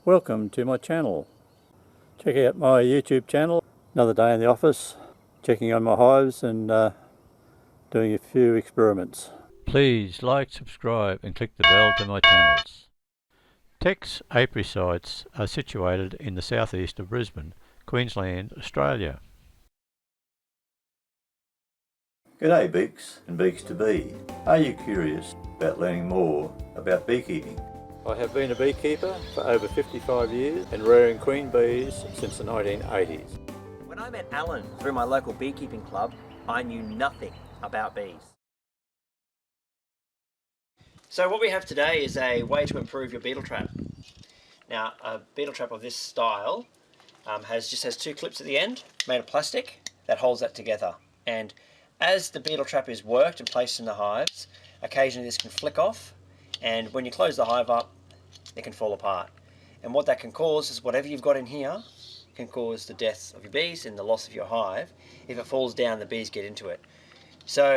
Welcome to my channel. Check out my YouTube channel. Another day in the office, checking on my hives and doing a few experiments. Please like, subscribe and click the bell to my channels. Tex apiary sites are situated in the southeast of Brisbane, Queensland, Australia. G'day Beeks and Beeks to be. Are you curious about learning more about beekeeping? I have been a beekeeper for over 55 years and rearing queen bees since the 1980s. When I met Alan through my local beekeeping club, I knew nothing about bees. So what we have today is a way to improve your beetle trap. Now, a beetle trap of this style just has two clips at the end made of plastic that holds that together. And as the beetle trap is worked and placed in the hives, occasionally this can flick off, and when you close the hive up, it can fall apart. And what that can cause is whatever you've got in here can cause the death of your bees and the loss of your hive. If it falls down, the bees get into it. So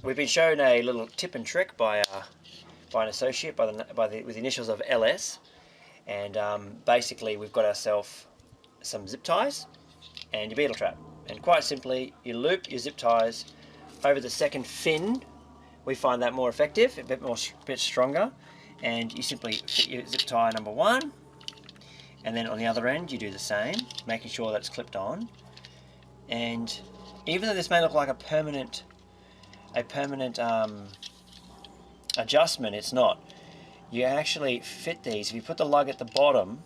we've been shown a little tip and trick by an associate with the initials of LS, and basically we've got ourselves some zip ties and your beetle trap. And quite simply, you loop your zip ties over the second fin. We find that more effective, a bit stronger, and you simply fit your zip tie number one, and then on the other end you do the same, making sure that's clipped on. And even though this may look like a permanent adjustment, it's not. You actually fit these. If you put the lug at the bottom,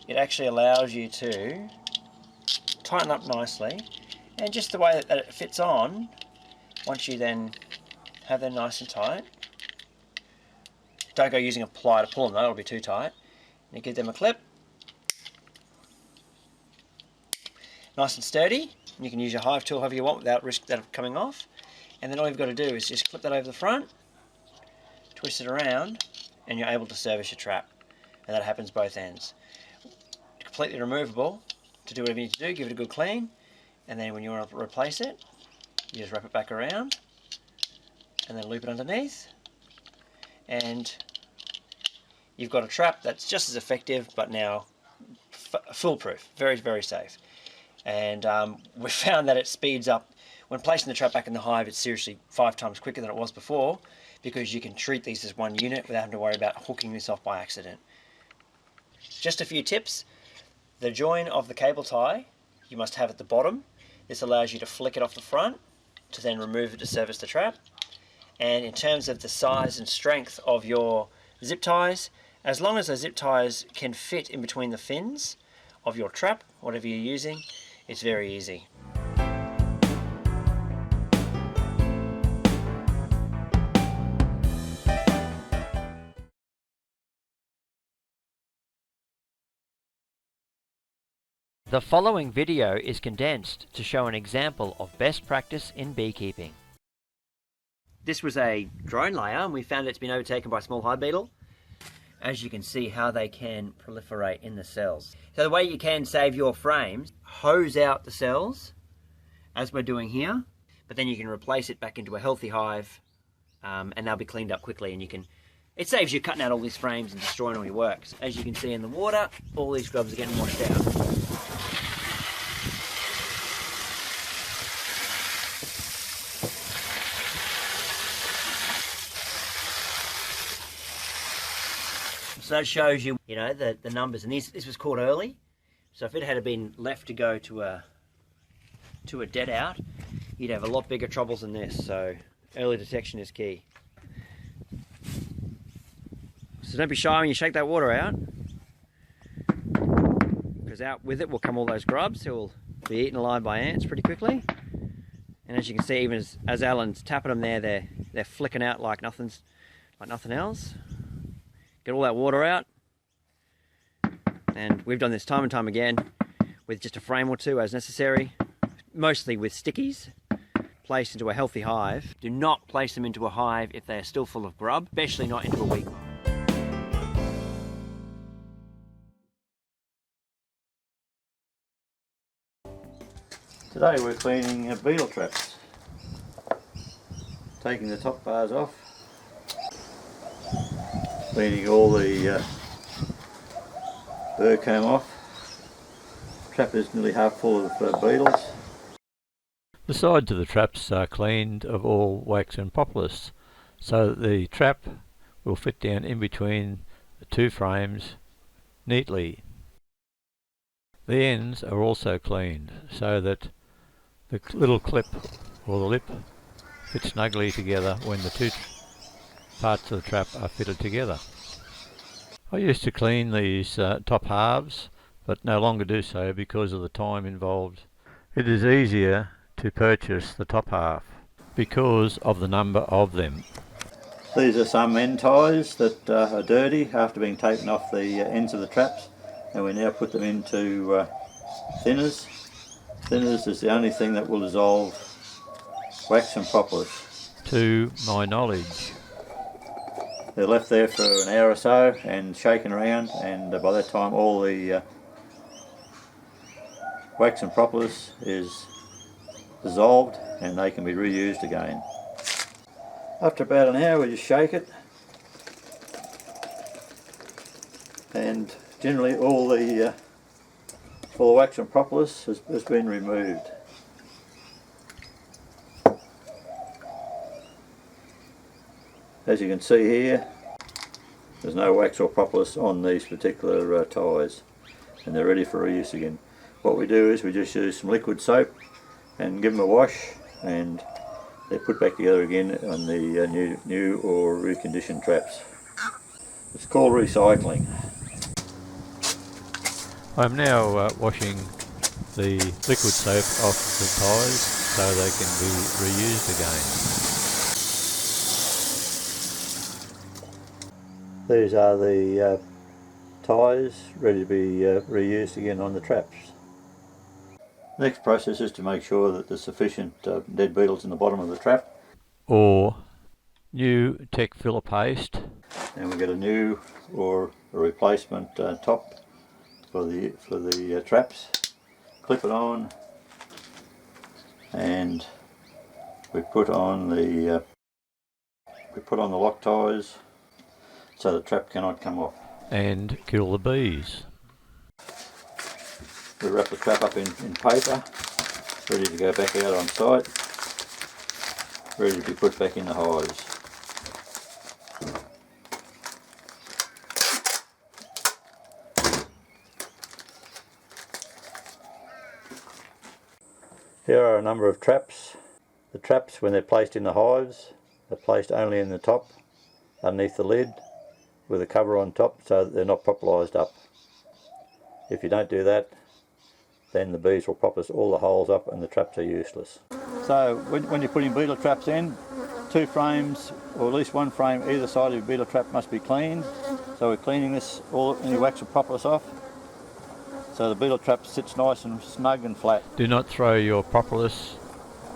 it actually allows you to tighten up nicely, and just the way that it fits on, once you then have them nice and tight. Don't go using a ply to pull them though, it'll be too tight. You give them a clip. Nice and sturdy. You can use your hive tool however you want without risk that of coming off. And then all you've got to do is just clip that over the front, twist it around, and you're able to service your trap. And that happens both ends. Completely removable. To do whatever you need to do, give it a good clean, and then when you want to replace it, you just wrap it back around and then loop it underneath, and you've got a trap that's just as effective but now foolproof, very, very safe. And we found that it speeds up when placing the trap back in the hive. It's seriously 5 times quicker than it was before, because you can treat these as one unit without having to worry about hooking this off by accident. Just a few tips. The join of the cable tie you must have at the bottom. This allows you to flick it off the front to then remove it to service the trap. And in terms of the size and strength of your zip ties, as long as those zip ties can fit in between the fins of your trap, whatever you're using, it's very easy. The following video is condensed to show an example of best practice in beekeeping. This was a drone layer, and we found it's been overtaken by a small hive beetle. As you can see how they can proliferate in the cells. So the way you can save your frames, hose out the cells, as we're doing here, but then you can replace it back into a healthy hive, and they'll be cleaned up quickly, and it saves you cutting out all these frames and destroying all your works. As you can see in the water, all these grubs are getting washed out. So that shows you, the numbers, and this was caught early. So if it had been left to go to a dead out, you'd have a lot bigger troubles than this. So early detection is key. So don't be shy when you shake that water out, because out with it will come all those grubs who will be eaten alive by ants pretty quickly. And as you can see, even as Alan's tapping them there, they're flicking out like nothing else. Get all that water out, and we've done this time and time again with just a frame or two as necessary, mostly with stickies placed into a healthy hive. Do not place them into a hive if they are still full of grub, especially not into a weak one. Today we're cleaning beetle traps, taking the top bars off, cleaning all the Burr came off. Trap is nearly half full of beetles. The sides of the traps are cleaned of all wax and propolis, so that the trap will fit down in between the two frames neatly. The ends are also cleaned so that the little clip or the lip fits snugly together when the two parts of the trap are fitted together. I used to clean these top halves, but no longer do so because of the time involved. It is easier to purchase the top half because of the number of them. These are some end ties that are dirty after being taken off the ends of the traps, and we now put them into thinners. Thinners is the only thing that will dissolve wax and propolis. To my knowledge. They're left there for an hour or so and shaken around, and by that time all the wax and propolis is dissolved and they can be reused again. After about an hour we just shake it, and generally all the wax and propolis has been removed. As you can see here, there's no wax or propolis on these particular ties, and they're ready for reuse again. What we do is we just use some liquid soap and give them a wash, and they're put back together again on the new or reconditioned traps. It's called recycling. I'm now washing the liquid soap off the ties so they can be reused again. These are the ties ready to be reused again on the traps. The next process is to make sure that there's sufficient dead beetles in the bottom of the trap, or new tech filler paste, and we get a new or a replacement top for the traps. Clip it on, and we put on the lock ties so the trap cannot come off, and kill the bees. We wrap the trap up in paper, ready to go back out on site, ready to be put back in the hives. Here are a number of traps. The traps, when they're placed in the hives, are placed only in the top, underneath the lid, with a cover on top so that they're not propolised up. If you don't do that, then the bees will propolis all the holes up and the traps are useless. So when you're putting beetle traps in, 2 frames or at least 1 frame either side of your beetle trap must be cleaned. So we're cleaning this, any wax or propolis off, so the beetle trap sits nice and snug and flat. Do not throw your propolis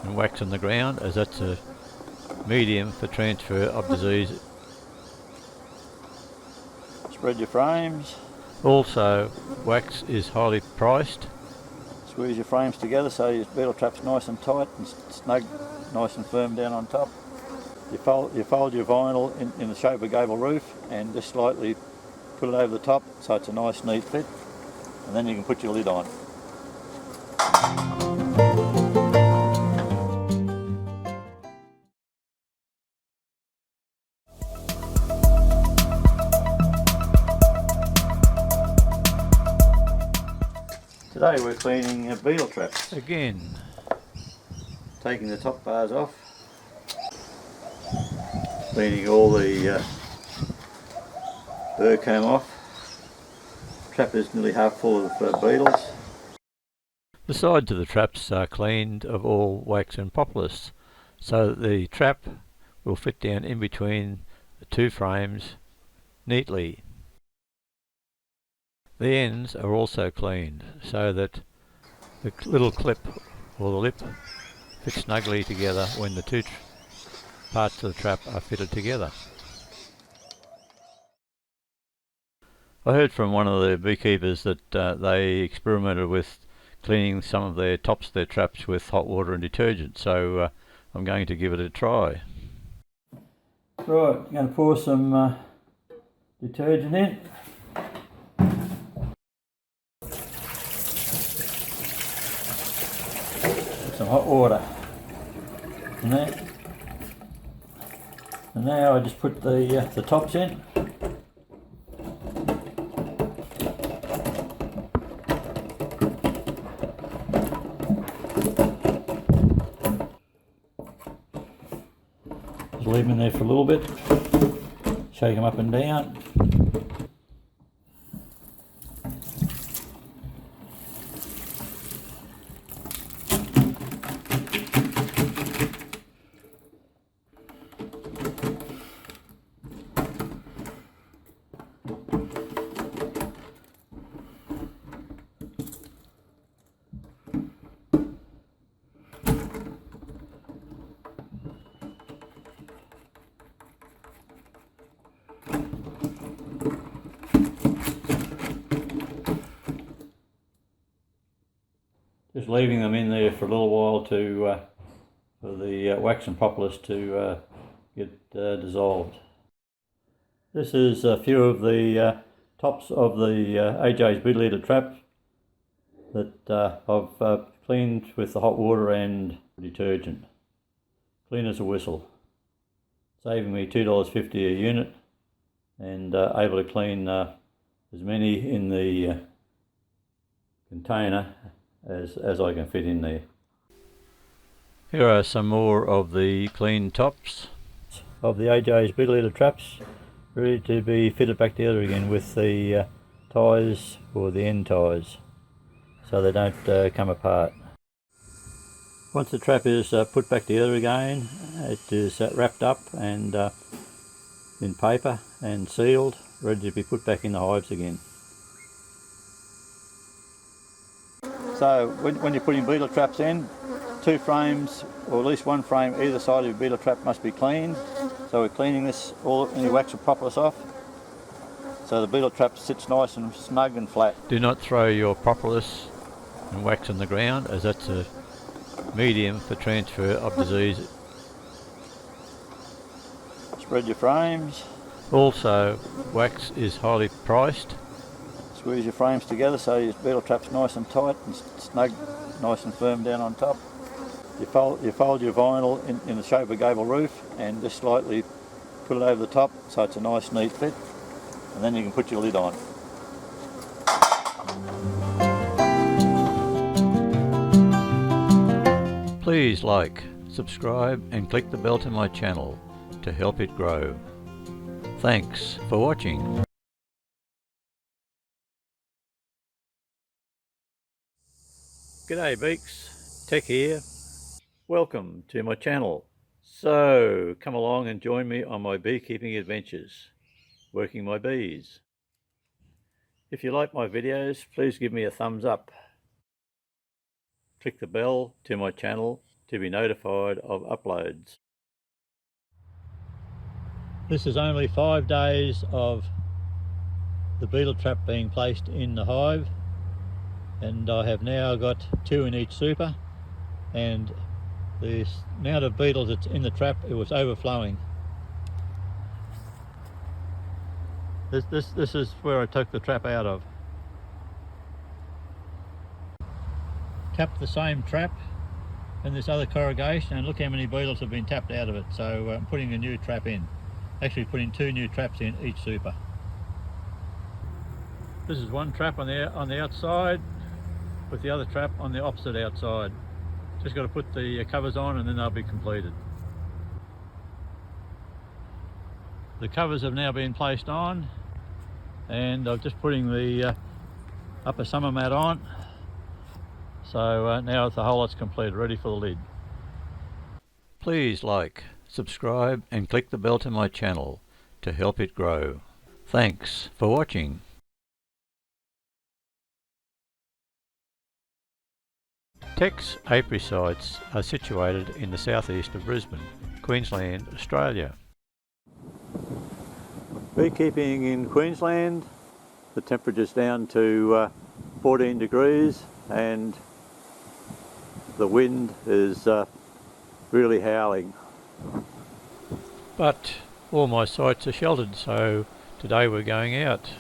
and wax on the ground, as that's a medium for transfer of disease. Spread your frames. Also, wax is highly priced. Squeeze your frames together so your beetle trap's nice and tight and snug, nice and firm down on top. You fold your vinyl in the shape of a gable roof and just slightly put it over the top so it's a nice neat fit, and then you can put your lid on. Today we're cleaning beetle traps. Again, taking the top bars off, cleaning all the burr comb off. Trap is nearly half full of beetles. The sides of the traps are cleaned of all wax and propolis, so that the trap will fit down in between the two frames neatly. The ends are also cleaned so that the little clip or the lip fits snugly together when the two parts of the trap are fitted together. I heard from one of the beekeepers that they experimented with cleaning some of their tops of their traps with hot water and detergent, so I'm going to give it a try. Right, I'm going to pour some detergent in. hot water. And now I just put the tops in. Just leave them in there for a little bit. Shake them up and down. Just leaving them in there for a little while to for the wax and propolis to get dissolved. This is a few of the tops of the AJ's beetle eater trap that I've cleaned with the hot water and detergent. Clean as a whistle. Saving me $2.50 a unit, and able to clean as many in the container as I can fit in there. Here are some more of the clean tops of the AJ's beetle eater traps, ready to be fitted back together again with the ties, or the end ties, so they don't come apart. Once the trap is put back together again, it is wrapped up and in paper and sealed, ready to be put back in the hives again. So when you're putting beetle traps in, 2 frames, or at least 1 frame either side of your beetle trap must be cleaned. So we're cleaning this, any wax and propolis off, so the beetle trap sits nice and snug and flat. Do not throw your propolis and wax on the ground, as that's a medium for transfer of disease. Spread your frames. Also, wax is highly priced. Squeeze your frames together so your beetle trap's nice and tight and snug, nice and firm down on top. You fold your vinyl in the shape of a gable roof and just slightly put it over the top so it's a nice neat fit, and then you can put your lid on. Please like, subscribe and click the bell to my channel to help it grow. Thanks for watching. G'day Beeks, Tech here. Welcome to my channel. So come along and join me on my beekeeping adventures, working my bees. If you like my videos, please give me a thumbs up. Click the bell to my channel to be notified of uploads. This is only 5 days of the beetle trap being placed in the hive, and I have now got 2 in each super, and the amount of beetles that's in the trap, it was overflowing. This is where I took the trap out of. Tapped the same trap in this other corrugation, and look how many beetles have been tapped out of it. So I'm putting a new trap in. Actually putting 2 new traps in each super. This is one trap on the outside, with the other trap on the opposite outside. Just got to put the covers on and then they'll be completed. The covers have now been placed on, and I'm just putting the upper summer mat on. So now the whole lot's completed, ready for the lid. Please like, subscribe and click the bell to my channel to help it grow. Thanks for watching. Tech's apiary sites are situated in the southeast of Brisbane, Queensland, Australia. Beekeeping in Queensland, the temperature's down to 14 degrees and the wind is really howling. But all my sites are sheltered, so today we're going out.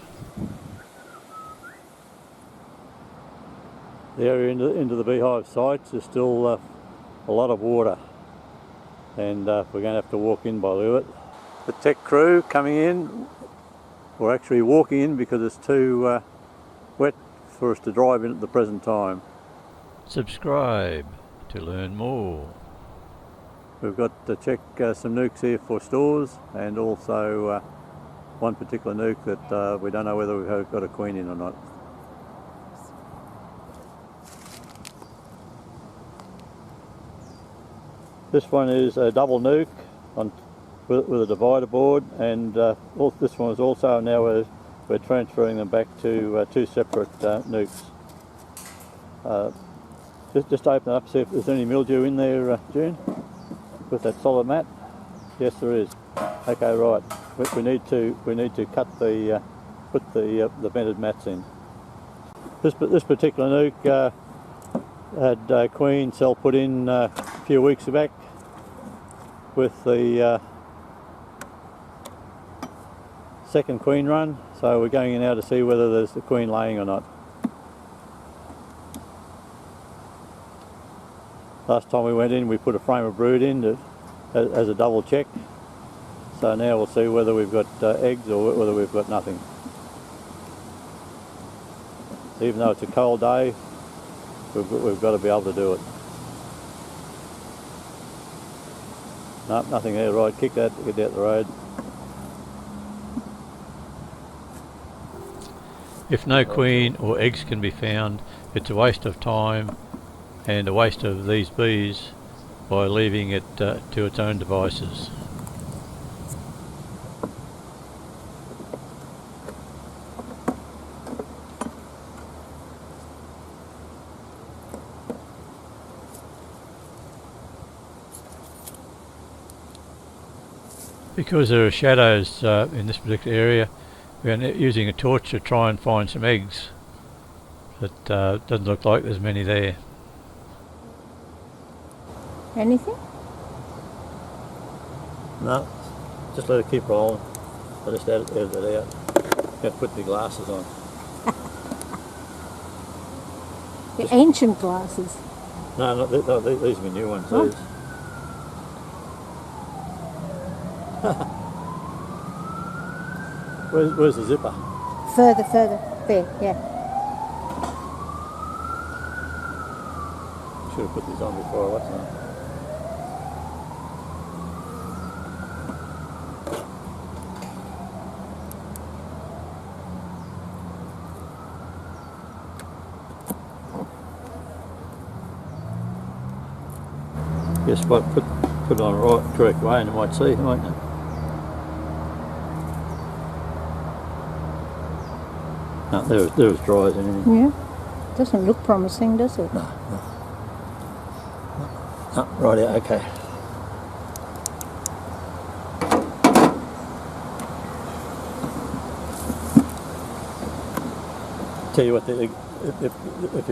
The area into the beehive sites is still a lot of water, and we're going to have to walk in by the look of it. The tech crew coming in, we're actually walking in because it's too wet for us to drive in at the present time. Subscribe to learn more. We've got to check some nukes here for stores, and also one particular nuke that we don't know whether we've got a queen in or not. This one is a double nuke with a divider board, and this one is also, now we're transferring them back to two separate nukes. Just open it up, see if there's any mildew in there, June, with that solid mat. Yes, there is. Okay, right. We need to cut the put the vented mats in. This particular nuke had queen cell put in a few weeks back with the second queen run, so we're going in now to see whether there's the queen laying or not. Last time we went in, we put a frame of brood in as a double check, so now we'll see whether we've got eggs or whether we've got nothing. Even though it's a cold day, we've got to be able to do it. Nope, nothing there. Right, kick that, get out the road. If no queen or eggs can be found, it's a waste of time and a waste of these bees by leaving it to its own devices. Because there are shadows in this particular area, we are using a torch to try and find some eggs, but doesn't look like there's many there. Anything? No, just let it keep rolling. I just edited it out. You have to put the glasses on. The ancient glasses. No, these are my new ones. Oh. These. Where's the zipper? Further. There, yeah. Should have put these on before I watched them. Guess what? Put it on the right, correct way, and you might see, mightn't you? No, there was dry as anything. Yeah. Doesn't look promising, does it? No. No, right out, okay. Tell you what, if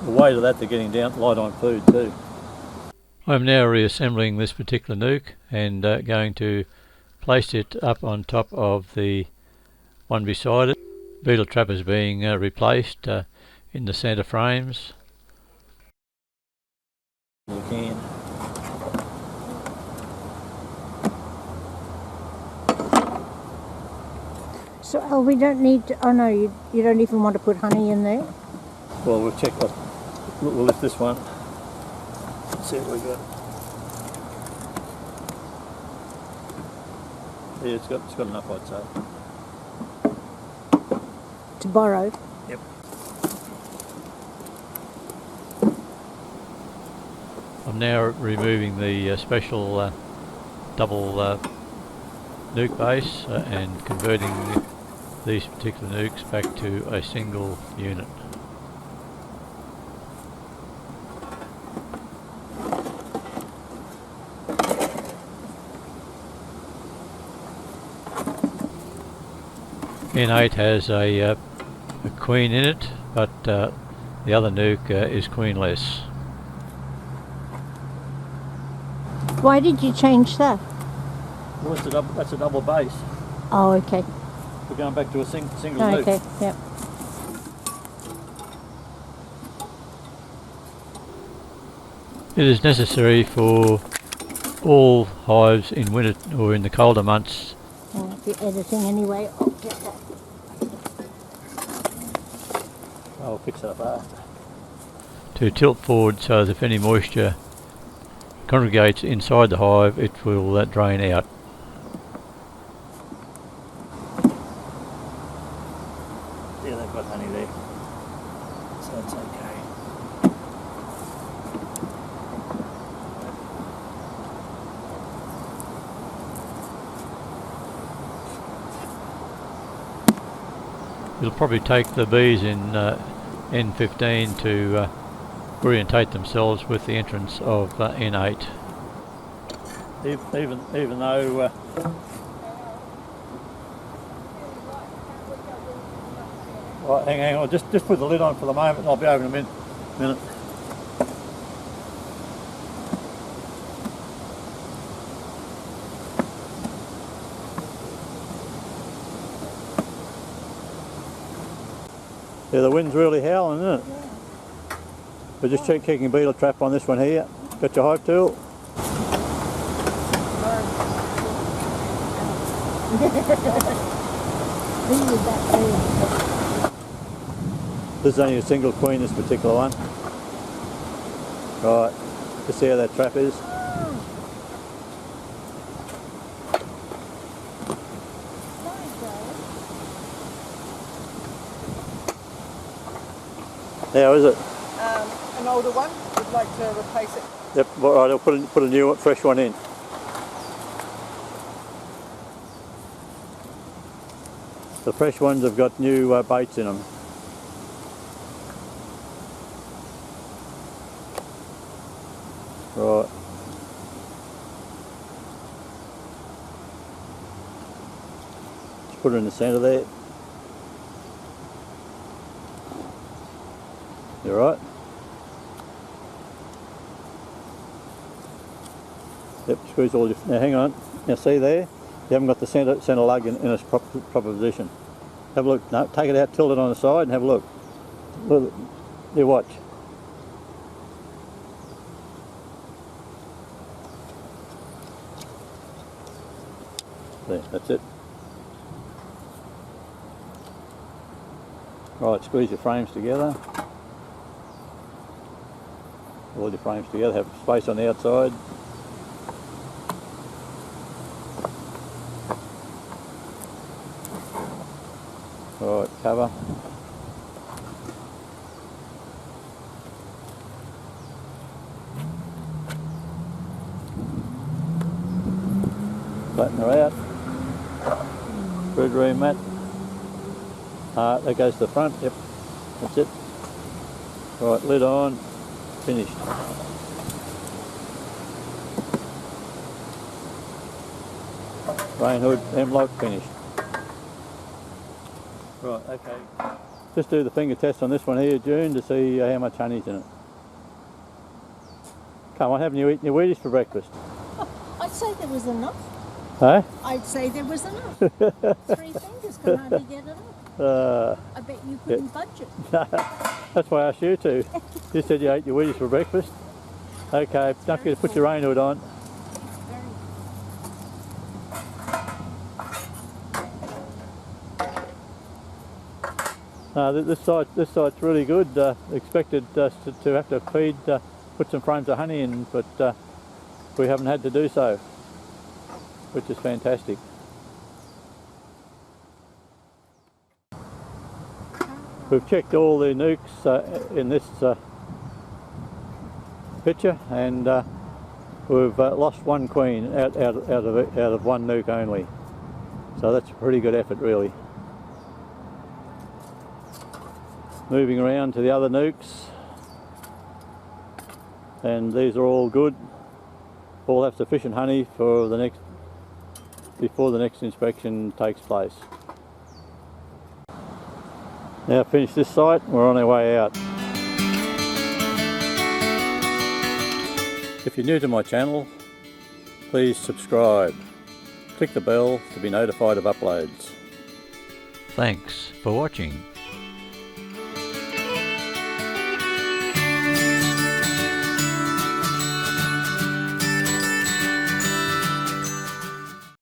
the weight of that, they're getting down light on food too. I'm now reassembling this particular nuke and going to place it up on top of the one beside it. Beetle trap is being replaced in the centre frames. You can. So we don't need to, oh no, you don't even want to put honey in there? Well, we'll check. We'll lift this one. See what we got. Yeah, it's got enough, I'd say. To borrow? Yep. I'm now removing the special double nuke base and converting these particular nukes back to a single unit. N8 has a queen in it, but the other nuke is queenless. Why did you change that? Well, that's a double base. Oh, okay. We're going back to a single Oh, nuke. okay, yep. It is necessary for all hives in winter or in the colder months If you're editing anyway, I'll get that. I'll fix it up after. to tilt forward so that if any moisture congregates inside the hive, it will drain out. Yeah, they've got honey there, so it's okay. It'll probably take the bees in N15 to orientate themselves with the entrance of N8. Even though right, hang on, just put the lid on for the moment. I'll be over in a minute. Yeah, the wind's really howling, isn't it? Yeah. We're just checking a beetle trap on this one here. Got your hive tool? This is only a single queen, this particular one. Right, just see how that trap is. How is it? An older one, would like to replace it. Yep, all right, I'll put a new one, fresh one in. The fresh ones have got new baits in them. Right. Just put it in the centre there. You right? Yep, squeeze all your... Now hang on. Now see there? You haven't got the centre lug in its proper position. Have a look. No, take it out, tilt it on the side and have a look. Look, you watch. There, that's it. Right, squeeze your frames together. All your frames together, have space on the outside. Right, cover. Flatten her out. Brood room mat. That goes to the front, yep, that's it. Right, lid on, finished. Rain hood, M-lock, finished. Right, okay. Just do the finger test on this one here, June, to see how much honey's in it. Come on, haven't you eaten your Wheaties for breakfast? I'd say there was enough. Huh? I'd say there was enough. 3 fingers can hardly get enough. I bet you couldn't budget. That's why I asked you to. You said you ate your Wheaties for breakfast. Okay, don't forget to put your rain hood on. This site's really good. Expected to have to feed, put some frames of honey in, but we haven't had to do so, which is fantastic. We've checked all the nukes in this picture, and we've lost one queen out of one nuke only. So that's a pretty good effort, really. Moving around to the other nukes, and these are all good. All have sufficient honey for before the next inspection takes place. Now finish this site, we're on our way out. If you're new to my channel, please subscribe. Click the bell to be notified of uploads. Thanks for watching.